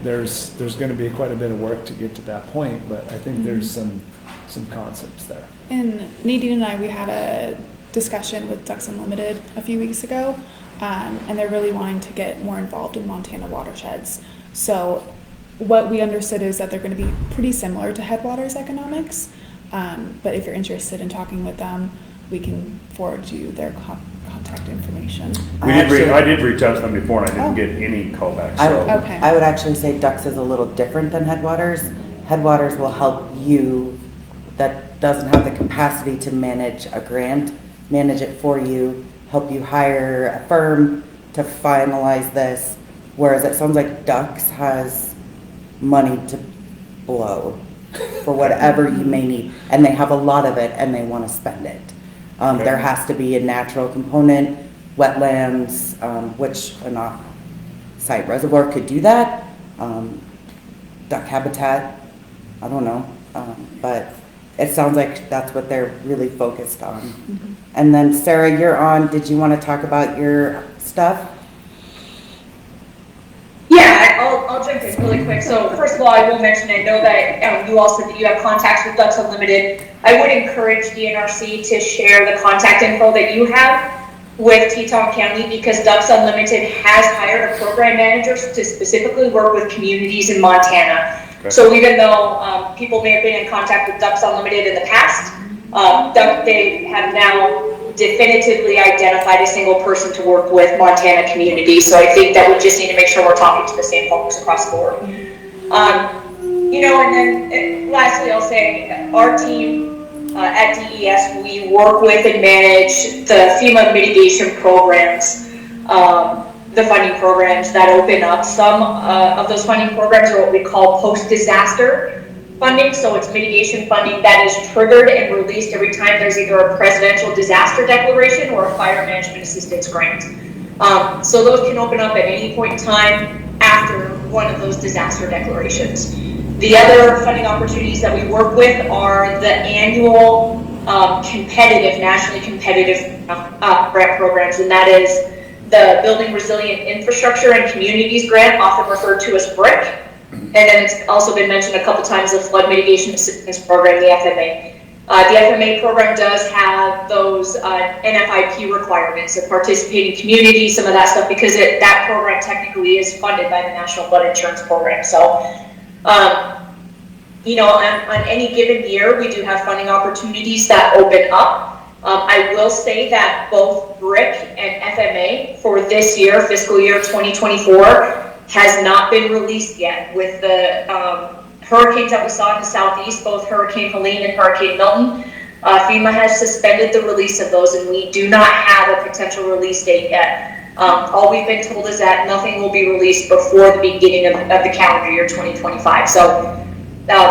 There's going to be quite a bit of work to get to that point, but I think there's some concepts there. And Nadine and I, we had a discussion with Ducks Unlimited a few weeks ago, and they're really wanting to get more involved in Montana watersheds. So what we understood is that they're going to be pretty similar to Headwaters economics, but if you're interested in talking with them, we can forward you their contact information. I did reach out to them before and I Oh. didn't get any callbacks, I, so. Okay. I would actually say Ducks is a little different than Headwaters. Headwaters will help you that doesn't have the capacity to manage a grant, manage it for you, help you hire a firm to finalize this. Whereas it sounds like Ducks has money to blow for whatever you may need. And they have a lot of it and they want to spend it. There has to be a natural component, wetlands, which an off-site reservoir could do that. Duck habitat, I don't know, but it sounds like that's what they're really focused on. Mm-hmm. And then Sarah, you're on, did you want to talk about your stuff? Yeah, I'll jump in really quick. So first of all, I will mention, I know that you all said that you have contacts with Ducks Unlimited. I would encourage DNRC to share the contact info that you have with Teton County, because Ducks Unlimited has hired a program manager to specifically work with communities in Montana. Okay. So even though people may have been in contact with Ducks Unlimited in the past, they have now definitively identified a single person to work with Montana communities. So I think that we just need to make sure we're talking to the same folks across the board. You know, and then lastly, I'll say our team at DES, we work with and manage the FEMA mitigation programs, the funding programs that open up. Some of those funding programs are what we call post-disaster funding. So it's mitigation funding that is triggered and released every time there's either a presidential disaster declaration or a fire management assistance grant. So those can open up at any point in time after one of those disaster declarations. The other funding opportunities that we work with are the annual nationally competitive grant programs, and that is the Building Resilient Infrastructure and Communities Grant, often referred to as BRIC. And then it's also been mentioned a couple times, the Flood Mitigation Assistance Program, the FMA. The FMA program does have those NFIP requirements of participating communities, some of that stuff, because that program technically is funded by the National Flood Insurance Program. So, you know, on any given year, we do have funding opportunities that open up. I will say that both BRIC and FMA for this year, fiscal year 2024, has not been released yet. With the hurricanes that we saw in the southeast, both Hurricane Helene and Hurricane Milton, FEMA has suspended the release of those, and we do not have a potential release date yet. All we've been told is that nothing will be released before the beginning of the calendar year 2025. So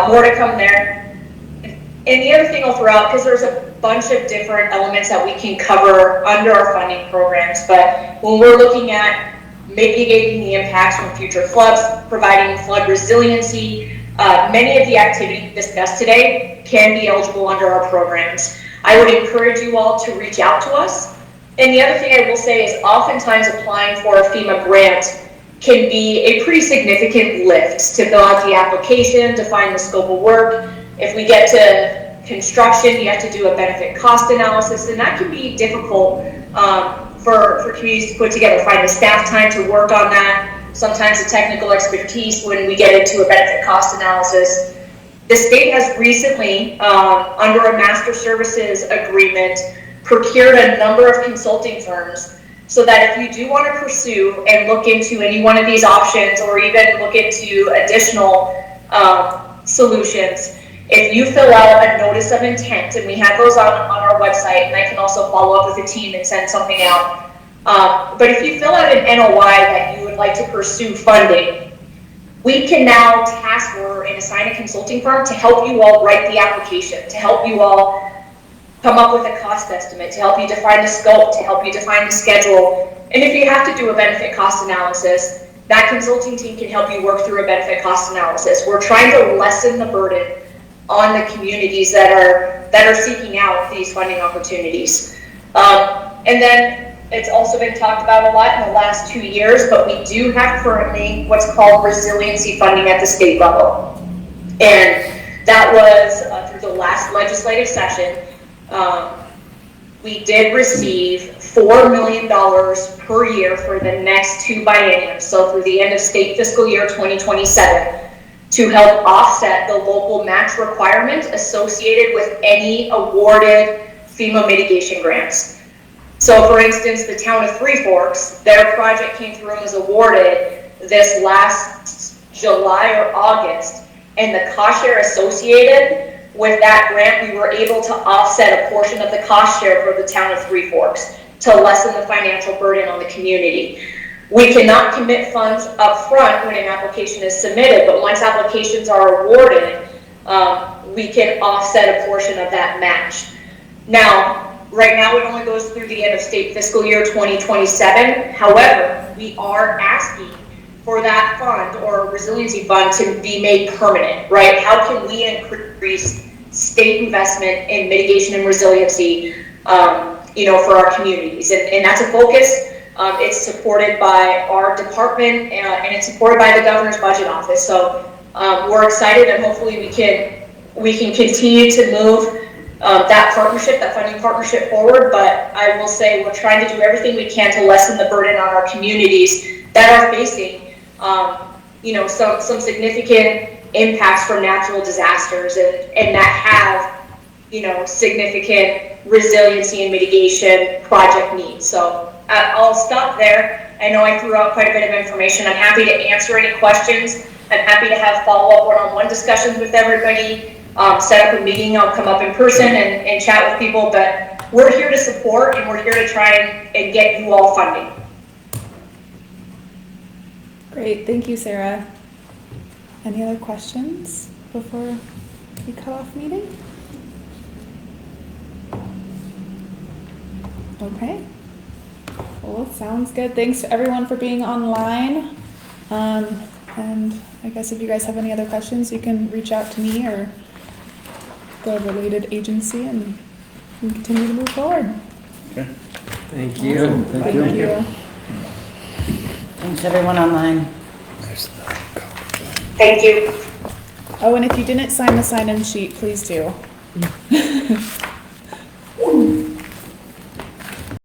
more to come there. And the other thing I'll throw out, because there's a bunch of different elements that we can cover under our funding programs, but when we're looking at mitigating the impacts from future floods, providing flood resiliency, many of the activities discussed today can be eligible under our programs. I would encourage you all to reach out to us. And the other thing I will say is oftentimes applying for a FEMA grant can be a pretty significant lift to fill out the application, to find the scope of work. If we get to construction, you have to do a benefit cost analysis, and that can be difficult for communities to put together, find the staff time to work on that, sometimes the technical expertise when we get into a benefit cost analysis. The state has recently, under a master services agreement, procured a number of consulting firms, so that if you do want to pursue and look into any one of these options, or even look into additional solutions, if you fill out a notice of intent, and we have those on our website, and I can also follow up with the team and send something out. But if you fill out an NOI that you would like to pursue funding, we can now task or assign a consulting firm to help you all write the application, to help you all come up with a cost estimate, to help you define the scope, to help you define the schedule. And if you have to do a benefit cost analysis, that consulting team can help you work through a benefit cost analysis. We're trying to lessen the burden on the communities that are seeking out these funding opportunities. And then it's also been talked about a lot in the last 2 years, but we do have currently what's called resiliency funding at the state level. And that was through the last legislative session. We did receive $4 million per year for the next 2 bienniums, so through the end of state fiscal year 2027, to help offset the local match requirement associated with any awarded FEMA mitigation grants. So for instance, the town of Three Forks, their project came through and was awarded this last July or August, and the cost share associated with that grant, we were able to offset a portion of the cost share for the town of Three Forks to lessen the financial burden on the community. We cannot commit funds up front when an application is submitted, but once applications are awarded, we can offset a portion of that match. Now, right now it only goes through the end of state fiscal year 2027. However, we are asking for that fund or resiliency fund to be made permanent, right? How can we increase state investment in mitigation and resiliency, for our communities? And that's a focus. It's supported by our department and it's supported by the governor's budget office. So we're excited, and hopefully we can continue to move that funding partnership forward. But I will say we're trying to do everything we can to lessen the burden on our communities that are facing some significant impacts from natural disasters and that have significant resiliency and mitigation project needs. So I'll stop there. I know I threw out quite a bit of information. I'm happy to answer any questions. I'm happy to have follow-up one-on-one discussions with everybody, set up a meeting. I'll come up in person and chat with people, but we're here to support and we're here to try and get you all funding. Great, thank you, Sarah. Any other questions before we cut off meeting? Okay. Well, sounds good. Thanks to everyone for being online. And I guess if you guys have any other questions, you can reach out to me or the related agency and we can continue to move forward. Okay. Thank you. Thank you. Thanks everyone online. Thank you. Oh, and if you didn't sign the sign-in sheet, please do.